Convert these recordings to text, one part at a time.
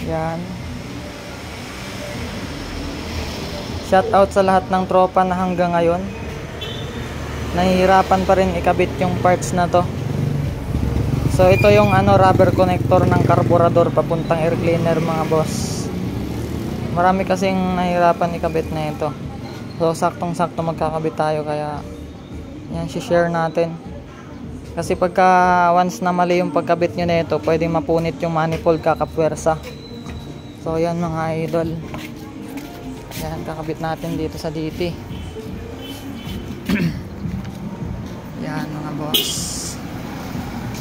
Yan. Shout out sa lahat ng tropa na hanggang ngayon nahihirapan pa rin ikabit yung parts na to. So ito yung rubber connector ng carburetor papuntang air cleaner mga boss. Marami kasing nahihirapan ikabit na ito. So saktong sakto magkakabit tayo, kaya yan, share natin. Kasi pagka once na mali yung pagkabit nyo na ito, pwedeng mapunit yung manifold kakapwersa. So yan mga idol, yan, kakabit natin dito sa DT. Yan mga boss.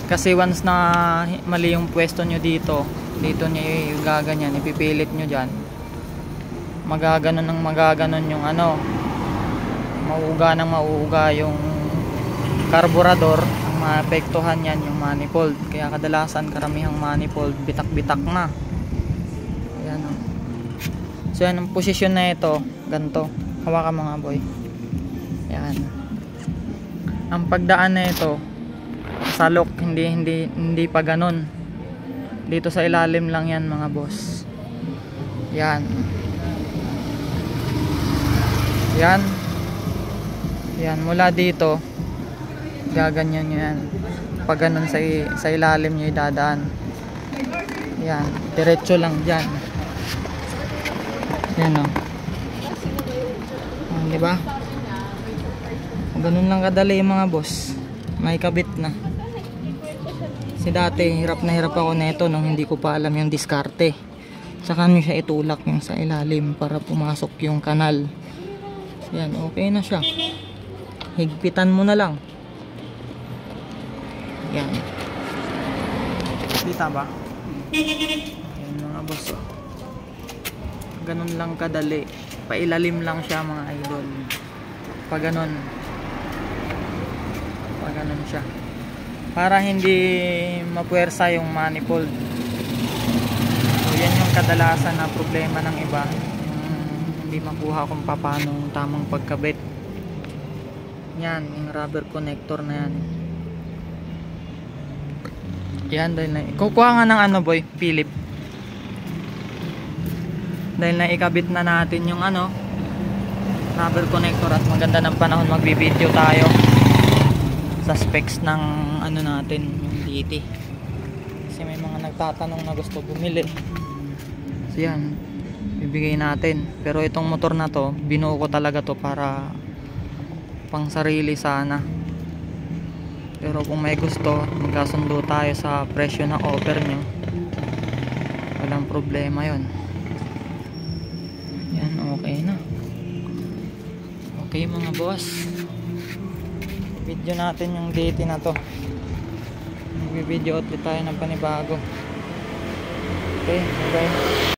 Kasi once na mali yung pwesto nyo dito nyo yung gaganyan, ipipilit nyo dyan, magaganon yung mauuga ng mauuga yung carburetor. Ang maapektuhan yan yung manifold, kaya kadalasan karamihang manifold bitak-bitak na. Ayan o. So yan ang posisyon na ito, ganito. Hawakan mga boy. Yan. Ang pagdaan na ito salok, hindi pa ganon. Dito sa ilalim lang yan mga boss. Yan. Yan. Yan, mula dito gaganyan nyo yan. Pag ganon sa ilalim nyo idadaan. Yan, diretso lang dyan. Yan o. Diba? Ganun lang kadali mga boss, may kabit na. Kasi dati hirap na hirap ako nito nung hindi ko pa alam yung diskarte. Saka nyo siya itulak yung sa ilalim para pumasok yung kanal. Yan, okay na siya. Higpitan mo na lang. Yan. Kita ba? Yan mga boss. Ganun lang kadali. Pailalim lang siya mga idol. Pag ganun siya, para hindi mapuwersa yung manifold. So yan yung kadalasan na problema ng iba, yung hindi makuha kung paano yung tamang pagkabit. Yan, yung rubber connector na yan. Yan, dahil na kukuha nga ng boy, Philip. Dahil na ikabit na natin yung rubber connector at maganda ng panahon, magbibideo tayo sa specs ng natin, yung DT. Kasi may mga nagtatanong na gusto bumili. So yan, bibigay natin. Pero itong motor na to, binuo ko talaga to para pang sarili sana. Pero kung may gusto, magkasundo tayo sa presyo na offer nyo, walang problema yon. Yan, okay na. Okay mga boss, video natin yung DT na to. Mag-video ulit tayo ng panibago. Okay, bye.